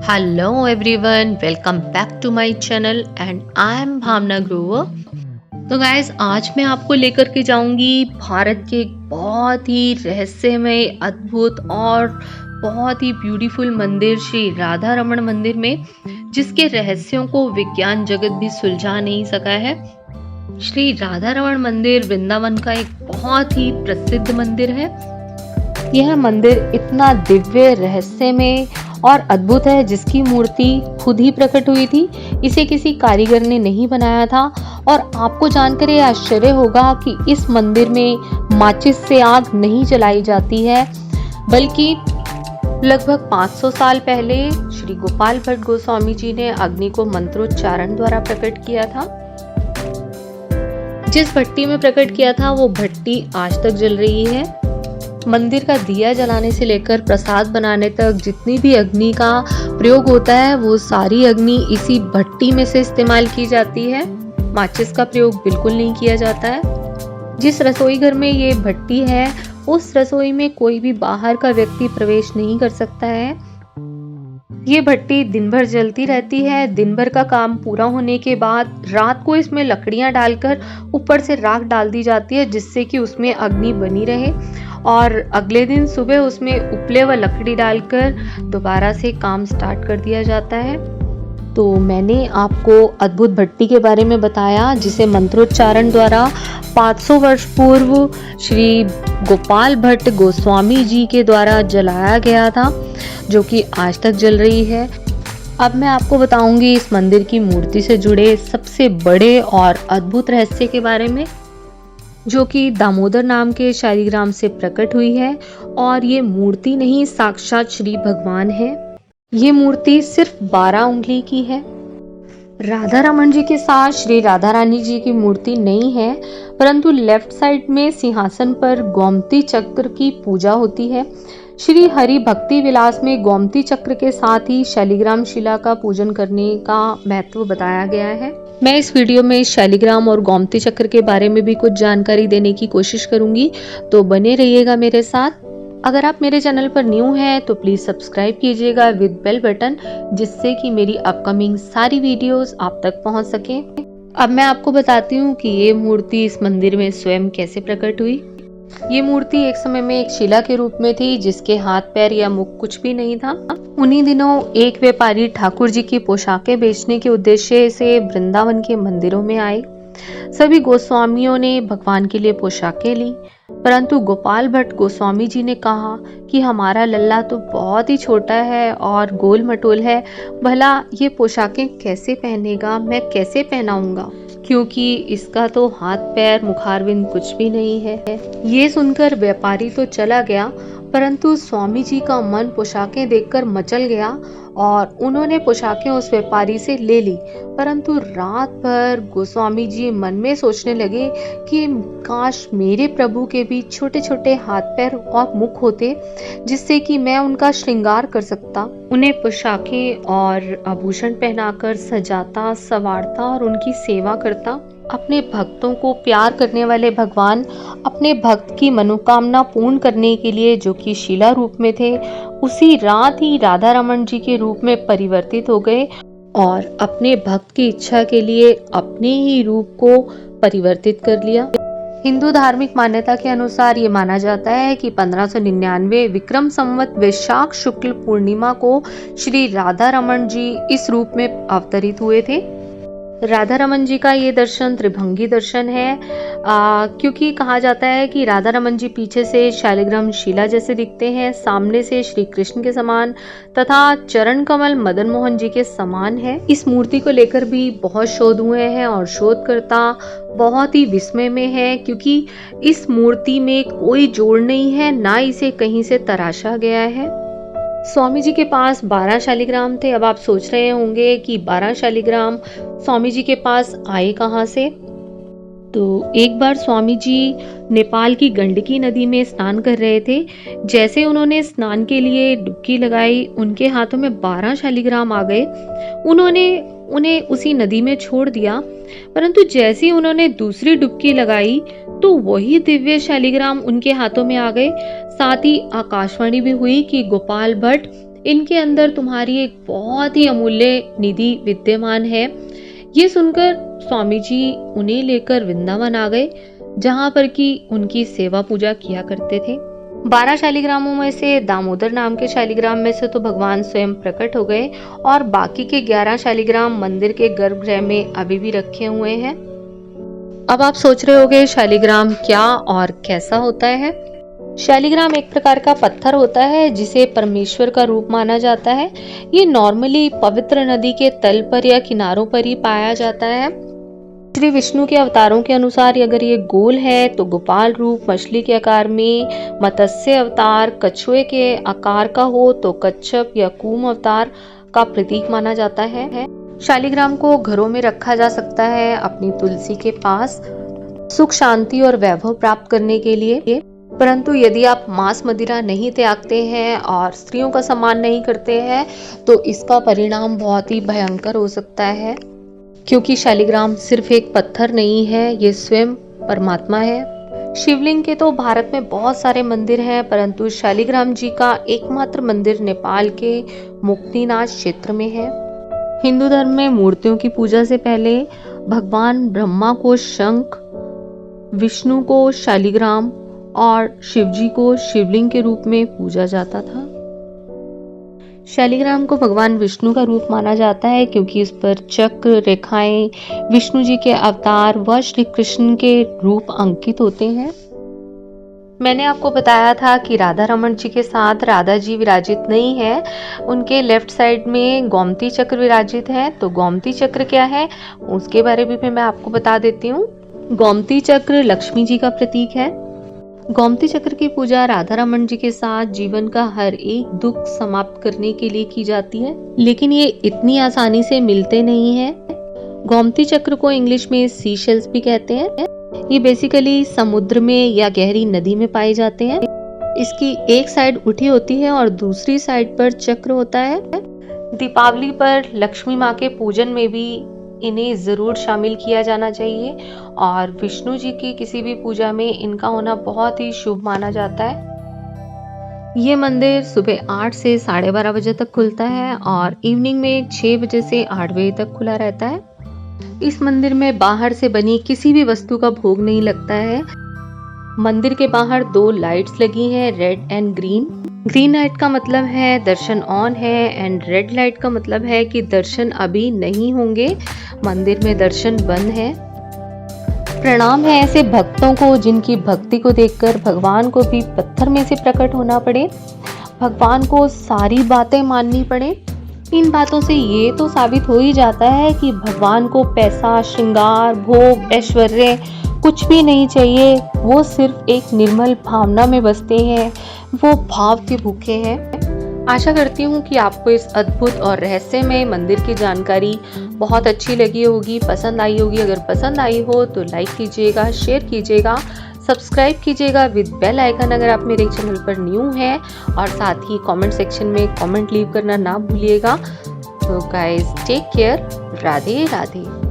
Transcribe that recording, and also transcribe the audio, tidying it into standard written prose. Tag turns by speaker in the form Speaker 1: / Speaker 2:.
Speaker 1: Hello everyone, welcome back to my channel and I am भावना ग्रोवर। तो guys आज मैं आपको लेकर के जाऊंगी भारत के एक बहुत ही रहस्यमय, अद्भुत और बहुत ही ब्यूटीफुल मंदिर श्री राधा रमण मंदिर में, जिसके रहस्यों को विज्ञान जगत भी सुलझा नहीं सका है। श्री राधा रमण मंदिर वृंदावन का एक बहुत ही प्रसिद्ध मंदिर है। यह मंदिर इतना दिव्य, रहस्यमय और अद्भुत है, जिसकी मूर्ति खुद ही प्रकट हुई थी। इसे किसी कारीगर ने नहीं बनाया था। और आपको जानकर ये आश्चर्य होगा कि इस मंदिर में माचिस से आग नहीं जलाई जाती है, बल्कि लगभग 500 साल पहले श्री गोपाल भट्ट गोस्वामी जी ने अग्नि को मंत्रोच्चारण द्वारा प्रकट किया था। जिस भट्टी में प्रकट किया था वो भट्टी आज तक जल रही है। मंदिर का दिया जलाने से लेकर प्रसाद बनाने तक जितनी भी अग्नि का प्रयोग होता है, वो सारी अग्नि इसी भट्टी में से इस्तेमाल की जाती है। माचिस का प्रयोग बिल्कुल नहीं किया जाता है। जिस रसोई घर में ये भट्टी है, उस रसोई में कोई भी बाहर का व्यक्ति प्रवेश नहीं कर सकता है। ये भट्टी दिन भर जलती रहती है। दिन भर का काम पूरा होने के बाद रात को इसमें लकड़ियां डालकर ऊपर से राख डाल दी जाती है, जिससे कि उसमें अग्नि बनी रहे। और अगले दिन सुबह उसमें उपले व लकड़ी डालकर दोबारा से काम स्टार्ट कर दिया जाता है। तो मैंने आपको अद्भुत भट्टी के बारे में बताया, जिसे मंत्रोच्चारण द्वारा 500 वर्ष पूर्व श्री गोपाल भट्ट गोस्वामी जी के द्वारा जलाया गया था, जो कि आज तक जल रही है। अब मैं आपको बताऊंगी इस मंदिर की मूर्ति से जुड़े सबसे बड़े और अद्भुत रहस्य के बारे में, जो कि दामोदर नाम के शालिग्राम से प्रकट हुई है। और ये मूर्ति नहीं, साक्षात श्री भगवान है। ये मूर्ति सिर्फ 12 उंगली की है। राधा रमण जी के साथ श्री राधा रानी जी की मूर्ति नहीं है, परंतु लेफ्ट साइड में सिंहासन पर गोमती चक्र की पूजा होती है। श्री हरि भक्ति विलास में गोमती चक्र के साथ ही शालिग्राम शिला का पूजन करने का महत्व बताया गया है। मैं इस वीडियो में शालिग्राम और गोमती चक्र के बारे में भी कुछ जानकारी देने की कोशिश करूंगी, तो बने रहिएगा मेरे साथ। अगर आप मेरे चैनल पर न्यू हैं तो प्लीज सब्सक्राइब कीजिएगा विद बेल बटन, जिससे कि मेरी अपकमिंग सारी वीडियोस आप तक पहुंच सके। अब मैं आपको बताती हूँ कि ये मूर्ति इस मंदिर में स्वयं कैसे प्रकट हुई। ये मूर्ति एक समय में एक शिला के रूप में थी, जिसके हाथ पैर या मुख कुछ भी नहीं था। उन्हीं दिनों एक व्यापारी ठाकुर जी की पोशाकें बेचने के उद्देश्य से वृंदावन के मंदिरों में आए। सभी गोस्वामियों ने भगवान के लिए पोशाकें ली, परंतु गोपाल भट्ट गोस्वामी जी ने कहा कि हमारा लल्ला तो बहुत ही छोटा है और गोल मटोल है, भला ये पोशाकें कैसे पहनेगा, मैं कैसे पहनाऊंगा, क्योंकि इसका तो हाथ पैर मुखारविंद कुछ भी नहीं है। ये सुनकर व्यापारी तो चला गया, परंतु स्वामी जी का मन पोशाकें देखकर मचल गया और उन्होंने पोशाकें उस व्यापारी से ले ली। परंतु रात भर गोस्वामी जी मन में सोचने लगे कि काश मेरे प्रभु के भी छोटे छोटे हाथ पैर और मुख होते, जिससे कि मैं उनका श्रृंगार कर सकता, उन्हें पोशाकें और आभूषण पहनाकर सजाता, संवारता और उनकी सेवा करता। अपने भक्तों को प्यार करने वाले भगवान अपने भक्त की मनोकामना पूर्ण करने के लिए, जो कि शिला रूप में थे, उसी रात ही राधा रमण जी के रूप में परिवर्तित हो गए और अपने भक्त की इच्छा के लिए अपने ही रूप को परिवर्तित कर लिया। हिंदू धार्मिक मान्यता के अनुसार ये माना जाता है कि 1599 विक्रम संवत वैशाख शुक्ल पूर्णिमा को श्री राधा रमण जी इस रूप में अवतरित हुए थे। राधा रमन जी का ये दर्शन त्रिभंगी दर्शन है, क्योंकि कहा जाता है कि राधा रमन जी पीछे से शालिग्राम शिला जैसे दिखते हैं, सामने से श्री कृष्ण के समान तथा चरण कमल मदन मोहन जी के समान है। इस मूर्ति को लेकर भी बहुत शोध हुए हैं और शोधकर्ता बहुत ही विस्मय में है, क्योंकि इस मूर्ति में कोई जोड़ नहीं है, ना इसे कहीं से तराशा गया है। स्वामी जी के पास 12 शालिग्राम थे। अब आप सोच रहे होंगे कि 12 शालिग्राम स्वामी जी के पास आए कहाँ से। तो एक बार स्वामी जी नेपाल की गंडकी नदी में स्नान कर रहे थे। जैसे उन्होंने स्नान के लिए डुबकी लगाई, उनके हाथों में 12 शालिग्राम आ गए। उन्होंने उन्हें उसी नदी में छोड़ दिया, परंतु जैसे ही उन्होंने दूसरी डुबकी लगाई तो वही दिव्य शालिग्राम उनके हाथों में आ गए। साथ ही आकाशवाणी भी हुई कि गोपाल भट्ट इनके अंदर तुम्हारी एक बहुत ही अमूल्य निधि विद्यमान है। ये सुनकर स्वामी जी उन्हें लेकर वृंदावन आ गए, जहां पर कि उनकी सेवा पूजा किया करते थे। 12 शालिग्रामों में से दामोदर नाम के शालिग्राम में से तो भगवान स्वयं प्रकट हो गए और बाकी के 11 शालिग्राम मंदिर के गर्भगृह में अभी भी रखे हुए हैं। अब आप सोच रहे होंगे शालिग्राम क्या और कैसा होता है। शालिग्राम एक प्रकार का पत्थर होता है जिसे परमेश्वर का रूप माना जाता है। ये नॉर्मली पवित्र नदी के तल पर या किनारों पर ही पाया जाता है। श्री विष्णु के अवतारों के अनुसार अगर ये गोल है तो गोपाल रूप, मछली के आकार में मत्स्य अवतार, कछुए के आकार का हो तो कच्छप या कूम अवतार का प्रतीक माना जाता है। शालिग्राम को घरों में रखा जा सकता है अपनी तुलसी के पास, सुख शांति और वैभव प्राप्त करने के लिए। परंतु यदि आप मांस मदिरा नहीं त्यागते हैं और स्त्रियों का सम्मान नहीं करते हैं तो इसका परिणाम बहुत ही भयंकर हो सकता है, क्योंकि शालिग्राम सिर्फ एक पत्थर नहीं है, ये स्वयं परमात्मा है। शिवलिंग के तो भारत में बहुत सारे मंदिर हैं, परंतु शालिग्राम जी का एकमात्र मंदिर नेपाल के मुक्तिनाथ क्षेत्र में है। हिंदू धर्म में मूर्तियों की पूजा से पहले भगवान ब्रह्मा को शंख, विष्णु को शालिग्राम और शिवजी को शिवलिंग के रूप में पूजा जाता था। शालिग्राम को भगवान विष्णु का रूप माना जाता है क्योंकि इस पर चक्र, रेखाएं विष्णु जी के अवतार व श्री कृष्ण के रूप अंकित होते हैं। मैंने आपको बताया था कि राधा रमन जी के साथ राधा जी विराजित नहीं है, उनके लेफ्ट साइड में गोमती चक्र विराजित है। तो गोमती चक्र क्या है उसके बारे में भी मैं आपको बता देती हूँ। गोमती चक्र लक्ष्मी जी का प्रतीक है। गोमती चक्र की पूजा राधा रमन जी के साथ जीवन का हर एक दुख समाप्त करने के लिए की जाती है, लेकिन ये इतनी आसानी से मिलते नहीं है। गोमती चक्र को इंग्लिश में सी शेल्स भी कहते हैं। ये बेसिकली समुद्र में या गहरी नदी में पाए जाते हैं। इसकी एक साइड उठी होती है और दूसरी साइड पर चक्र होता है। दीपावली पर लक्ष्मी माँ के पूजन में भी इन्हें जरूर शामिल किया जाना चाहिए और विष्णु जी की किसी भी पूजा में इनका होना बहुत ही शुभ माना जाता है। ये मंदिर सुबह 8 से 12:30 बजे तक खुलता है और इवनिंग में 6 बजे से 8 बजे तक खुला रहता है। इस मंदिर में बाहर से बनी किसी भी वस्तु का भोग नहीं लगता है। मंदिर के बाहर 2 लाइट्स लगी हैं, red and green. Green light का मतलब है दर्शन ऑन है एंड रेड लाइट का मतलब है कि दर्शन अभी नहीं होंगे, मंदिर में दर्शन बंद है। प्रणाम है ऐसे भक्तों को जिनकी भक्ति को देखकर भगवान को भी पत्थर में से प्रकट होना पड़े, भगवान को सारी बातें माननी पड़े। इन बातों से ये तो साबित हो ही जाता है कि भगवान को पैसा, श्रृंगार, भोग, ऐश्वर्य कुछ भी नहीं चाहिए। वो सिर्फ एक निर्मल भावना में बसते हैं, वो भाव के भूखे हैं। आशा करती हूँ कि आपको इस अद्भुत और रहस्यमय मंदिर की जानकारी बहुत अच्छी लगी होगी, पसंद आई होगी। अगर पसंद आई हो तो लाइक कीजिएगा, शेयर कीजिएगा, सब्सक्राइब कीजिएगा विद बेल आइकन अगर आप मेरे चैनल पर न्यू हैं, और साथ ही कमेंट सेक्शन में कमेंट लीव करना ना भूलिएगा। तो guys take care, Radhe Radhe.